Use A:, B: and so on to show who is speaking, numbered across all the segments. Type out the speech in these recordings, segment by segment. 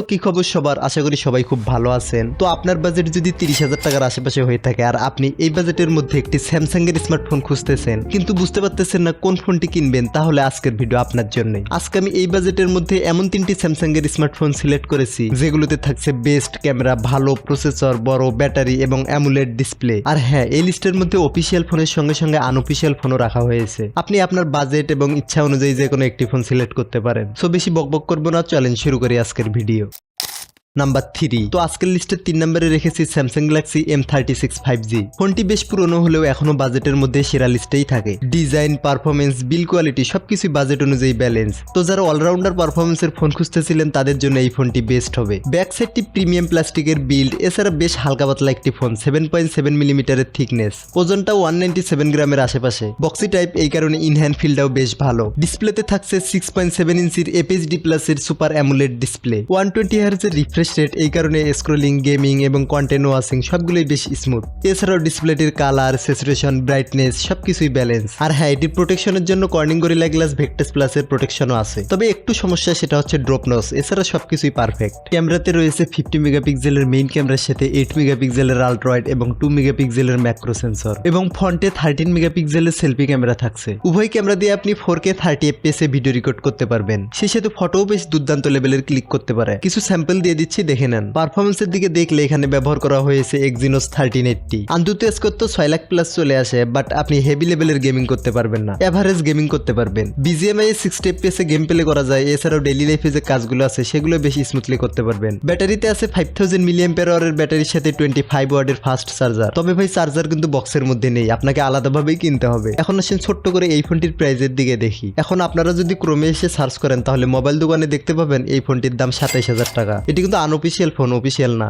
A: কি খবর সবার, আশা করি সবাই খুব ভালো আছেন। তো আপনার বাজেট যদি 30,000 টাকার আশেপাশে হয়ে থাকে আর আপনি এই বাজেটের মধ্যে একটি স্যামসাং এর স্মার্টফোন খুঁজতেছেন কিন্তু বুঝতে পারতেছেন না কোন ফোনটি কিনবেন, তাহলে আজকের ভিডিও আপনার জন্য। আজকে আমি এই বাজেটের মধ্যে এমন 3টি স্যামসাং এর স্মার্টফোন সিলেক্ট করেছি যেগুলোতে থাকছে বেস্ট ক্যামেরা, ভালো প্রসেসর, বড় ব্যাটারি এবং অ্যামুলেট ডিসপ্লে। আর হ্যাঁ, এই লিস্টের মধ্যে অফিসিয়াল ফোনের সঙ্গে সঙ্গে আনঅফিসিয়াল ফোনও রাখা হয়েছে। আপনি আপনার বাজেট এবং ইচ্ছা অনুযায়ী যে কোনো একটি ফোন সিলেক্ট করতে পারেন। সো বেশি বকবক করবো না, চলেন শুরু করি আজকের ভিডিও। নাম্বার 3, তো আজকের লিস্টের 3 নম্বরে রেখেছি স্যামসাং গ্যালাক্সি M36 5G। ফোনটি বেশ পুরনো হলেও এখনো বাজেটের মধ্যে সেরা লিস্টেই থাকে। ডিজাইন, পারফরমেন্স, বিল কোয়ালিটি সবকিছুই বাজেট অনুযায়ী ব্যালেন্স। তো যারা অলরাউন্ডার পারফরমেন্সের ফোন খুঁজতেছিলেন তাদের জন্য এই ফোনটি বেস্ট হবে। ব্যাক সাইডটি প্রিমিয়াম প্লাস্টিকের বিল্ড, এছাড়া বেশ হালকা পাতলা একটি ফোন, 7.7 মিলিমিটারের থিকনেস, ওজনটা 197 গ্রামের আশেপাশে। বক্সি টাইপ, এই কারণে ইনহ্যান্ড ফিলটাও বেশ ভালো। ডিসপ্লেতে থাকছে 6.7 ইঞ্চির FHD প্লাসের সুপার অ্যামুলেট ডিসপ্লে, 120 হার্জের রিফ্রেশ রেট, এই কারণে স্ক্রোলিং, গেমিং এবং কন্টেন্ট ওয়াচিং সবগুলোই বেশ স্মুথ। এছাড়াও ডিসপ্লেটির কালার, স্যাচুরেশন, ব্রাইটনেস সবকিছুই ব্যালেন্স। আর হ্যাঁ, এটির প্রোটেকশনের জন্য কর্নিং গরিলা গ্লাস ভেক্টাস প্লাসের প্রোটেকশনও আছে, তবে একটু সমস্যা, সেটা হচ্ছে ড্রপ নস। এছাড়া সবকিছুই পারফেক্ট। ক্যামেরাতে রয়েছে 50 মেগাপিক্সেলের মেইন ক্যামেরার সাথে 8 মেগাপিক্সেলের আল্ট্রা ওয়াইড এবং 2 মেগাপিক্সেলের ম্যাক্রো সেন্সর, এবং ফ্রন্টে 13 মেগাপিক্সেলের সেলফি ক্যামেরা থাকছে। উভয় ক্যামেরা দিয়ে আপনি 4K 30 FPS এ ভিডিও রেকর্ড করতে পারবেন। সেই সাথে ফটোও বেশ দুর্দান্ত লেভেলের ক্লিক করতে পারে। কিছু স্যাম্পল দিয়ে দিচ্ছি, দেখে নেন। পারফরমেন্সের দিকে দেখলে এখানে ব্যবহার করা হয়েছে Exynos 1380। আন্তুতে স্কোর তো 6 লাখ প্লাস চলে আসে, বাট আপনি হেভি লেভেলের গেমিং করতে পারবেন না, এভারেজ গেমিং করতে পারবেন। BGMI 60 FPS এ গেম প্লে করা যায়। এছাড়াও ডেইলি লাইফে যে কাজগুলো আছে সেগুলো বেশি স্মুথলি করতে পারবেন। ব্যাটারিতে আছে 5000 mAh এর ব্যাটারির সাথে 25 ওয়াটের ফাস্ট চার্জার। তবে ভাই, চার্জার কিন্তু বক্সের মধ্যে নেই, আপনাকে আলাদাভাবেই কিনতে হবে। এখন আসেন ছোট্ট করে এই ফোনটির প্রাইজের দিকে দেখি। এখন আপনারা যদি ক্রোমে এসে সার্চ করেন তাহলে মোবাইল দোকানে দেখতে পাবেন এই ফোনটির দাম 27,000 টাকা। এটি কিন্তু আনঅফিসিয়াল ফোন, অফিসিয়াল না।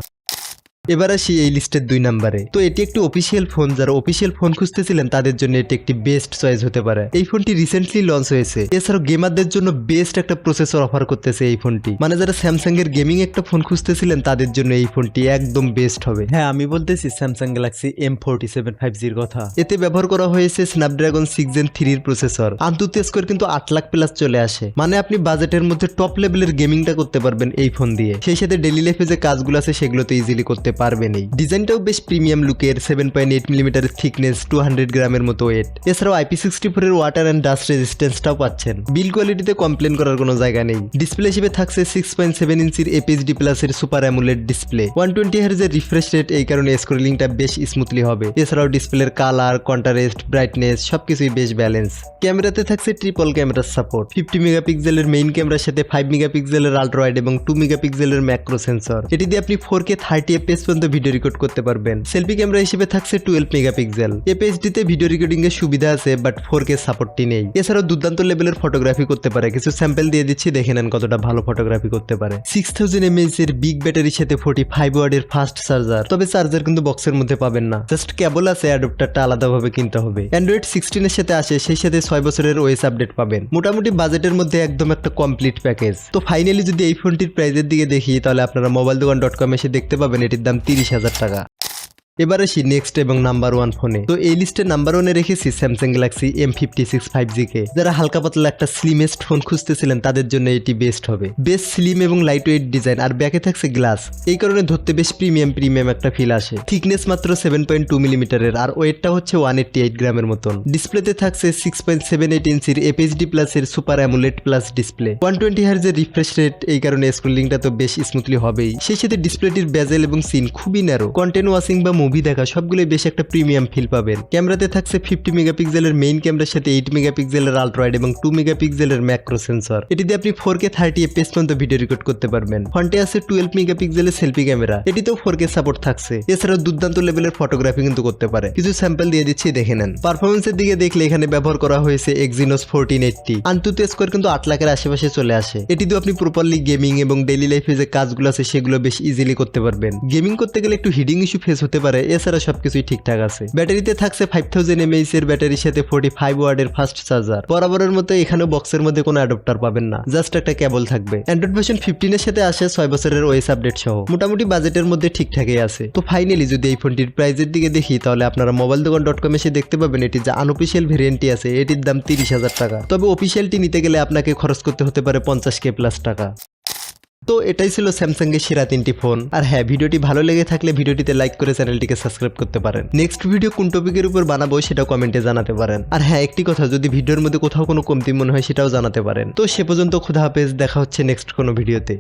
A: এবার আসি এই লিস্টের 2 নম্বরে। তো এটি একটি অফিসিয়াল ফোন, যারা অফিসিয়াল ফোন খুঁজতেছিলেন তাদের জন্য এটি একটি বেস্ট চয়েস হতে পারে। এই ফোনটি রিসেন্টলি লঞ্চ হয়েছে। এছাড়াও গেমারদের জন্য বেস্ট একটা প্রসেসর অফার করতেছে এই ফোনটি। মানে যারা স্যামসাং এর গেমিং একটা ফোন খুঁজতেছিলেন তাদের জন্য এই ফোনটি একদম বেস্ট হবে। হ্যাঁ, আমি বলতেছি স্যামসাং গ্যালাক্সি M47 5Gর কথা। এতে ব্যবহার করা হয়েছে স্ন্যাপড্রাগন 6 Gen 3 প্রসেসর। আন্তুতে স্কোর কিন্তু 8 লাখ প্লাস চলে আসে। মানে আপনি বাজেটের মধ্যে টপ লেভেলের গেমিংটা করতে পারবেন এই ফোন দিয়ে। সেই সাথে ডেইলি লাইফে যে কাজগুলো আছে সেগুলোতে ইজিলি করতে পারবেনই। ডিজাইনটাও বেশ প্রিমিয়াম লুকের, 7.8 মিলিমিটারের থিকনেস, 200 গ্রামের মতো ওয়েট। এছাড়াও IP64 এর ওয়াটার অ্যান্ড ডাস্ট রেজিস্ট্যান্সটাও পাচ্ছেন। বিল কোয়ালিটিতে কমপ্লেন করার কোনো জায়গা নেই। ডিসপ্লে হিসেবে থাকছে 6.7 ইঞ্চির FHD প্লাসের সুপার অ্যামুলেট ডিসপ্লে, 120 হার্জের রিফ্রেশ রেট, এই কারণে স্ক্রোলিংটা বেশ স্মুথলি হবে। এছাড়াও ডিসপ্লের কালার, কন্ট্রাস্ট, ব্রাইটনেস সবকিছুই বেশ ব্যালেন্স। ক্যামেরাতে থাকছে ট্রিপল ক্যামেরার সাপোর্ট, 50 মেগাপিক্সেলের মেইন ক্যামেরার সাথে 5 মেগাপিক্সেলের আল্ট্রা ওয়াইড এবং 2 মেগাপিক্সেলের ম্যাক্রো সেন্সর। এটি দিয়ে আপনি 4K 30 FPS পর্যন্ত ভিডিও রেকর্ড করতে পারবেন। সেলফি ক্যামেরা হিসেবে থাকছে 12 মেগাপিক্সেল। FHD তে ভিডিও রেকর্ডিং এর সুবিধা আছে, বাট 4K সাপোর্টটি নেই। এছাড়াও দুর্দান্ত লেভেলের ফটোগ্রাফি করতে পারে। কিছু স্যাম্পল দিয়ে দিচ্ছি, দেখে নেন কতটা ভালো ফটোগ্রাফি করতে পারে। 6000 mAh এর বিগ ব্যাটারির সাথে 45 ওয়াটের ফাস্ট চার্জার। তবে চার্জার কিন্তু বক্সের মধ্যে পাবেন না, জাস্ট কেবল আছে, অ্যাডাপ্টারটা আলাদাভাবে কিনতে হবে। অ্যান্ড্রয়েড 16 এর সাথে আসে, সেই সাথে 6 বছরের OS আপডেট পাবেন। মোটামুটি বাজেটের মধ্যে একদম একটা কমপ্লিট প্যাকেজ। তো ফাইনালি যদি এই ফোনটির প্রাইজের দিকে দেখি তাহলে আপনারা mobiledokkan.com এসে দেখতে পাবেন এটির দাম 30,000 টাকা। এবার আসি নেক্সট এবং নাম্বার 1 ফোনে। তো এই লিস্টে নাম্বার 1-এ রেখেছি স্যামসাং গ্যালাক্সি M56 5G কে। যারা হালকা পাতলা একটা স্লিমেস্ট ফোন খুঁজতেছিলেন তাদের জন্য এটি বেস্ট হবে। বেশ স্লিম এবং লাইট ওয়েট ডিজাইন, আর ব্যাকে থাকছে গ্লাস, এই কারণে ধরতে বেশ প্রিমিয়াম একটা ফিল আসে। থিকনেস মাত্র 7.2 মিলিমিটারের, আর ওয়েটটা হচ্ছে 188 গ্রামের মতন। ডিসপ্লেতে থাকছে 6.78 ইঞ্চির FHD প্লাসের সুপার অ্যামুলেট প্লাস ডিসপ্লে, 120 হার্জের রিফ্রেশ রেট, এই কারণে স্ক্রোলিংটা তো বেশ স্মুথলি হবেই। সেই সাথে ডিসপ্লেটির বেজেল এবং সিন খুবই ন্যারো। কন্টেন্ট ওয়াচিং বা মুভি দেখা সবগুলোই বেশ একটা প্রিমিয়াম ফিল পাবেন। ক্যামেরাতে থাকছে 50 মেগাপিক্সেলের মেইন ক্যামেরার সাথে 8 মেগাপিক্সেলের আল্ট্রা ওয়াইড এবং 2 মেগাপিক্সেলের ম্যাক্রো সেন্সর। এটি দিয়ে আপনি 4K 30 FPS পর্যন্ত ভিডিও রেকর্ড করতে পারবেন। ফ্রন্টে আছে 12 মেগাপিক্সেলের সেলফি ক্যামেরা, এটিতেও 4K সাপোর্ট থাকছে। এছাড়াও দুর্দান্ত লেভেলের ফটোগ্রাফি কিন্তু করতে পারে। কিছু স্যাম্পল দিয়ে দিচ্ছি, দেখে নেন। পারফরমেন্সের দিকে দেখলে এখানে ব্যবহার করা হয়েছে Exynos 1480। আন্তুতে স্কোর কিন্তু 8 লাখের আশেপাশে চলে আসে। এটি দিয়ে আপনি প্রপারলি গেমিং এবং ডেইলি লাইফে যে কাজগুলো আছে সেগুলো বেশ ইজিলি করতে পারবেন। গেমিং করতে গেলে একটু হিডিং ইস্যু ফেস হতে পারে, এছাড়া সবকিছুই ঠিকঠাক আছে। ব্যাটারিতে থাকছে 5000 mAh এর ব্যাটারির সাথে 45 ওয়াটের ফাস্ট চার্জার। বরাবরের মতো এখানেও বক্সের মধ্যে কোনো অ্যাডাপ্টার পাবেন না, জাস্ট একটা কেবল থাকবে। অ্যান্ড্রয়েড ভার্সন 15 এর সাথে আসে 6 বছরের OS আপডেট সহ। মোটামুটি বাজেটের মধ্যে ঠিকঠাকই আছে। তো ফাইনালি যদি এই ফোনটির প্রাইজের দিকে দেখি তাহলে আপনারা mobiledokkan.com এসে দেখতে পাবেন এটি যে আনঅফিসিয়াল ভেরিয়েন্টটি আছে এটির দাম 30,000 টাকা। তবে অফিসিয়ালটি নিতে গেলে আপনাকে খরচ করতে হতে পারে 50K প্লাস টাকা। তো এটাই ছিল স্যামসাং এর সেরা 3টি ফোন। আর হ্যাঁ, ভিডিওটি ভালো লেগে থাকলে ভিডিওটিতে লাইক করে চ্যানেলটিকে সাবস্ক্রাইব করতে পারেন। নেক্সট ভিডিও কোন টপিকের উপর বানাবো সেটাও কমেন্টে জানাতে পারেন। আর হ্যাঁ, একটি কথা, যদি ভিডিওর মধ্যে কোথাও কোনো কমতি মনে হয় সেটাও জানাতে পারেন। তো সে পর্যন্ত খোদা হাফেজ, দেখা হচ্ছে নেক্সট কোনো ভিডিওতে।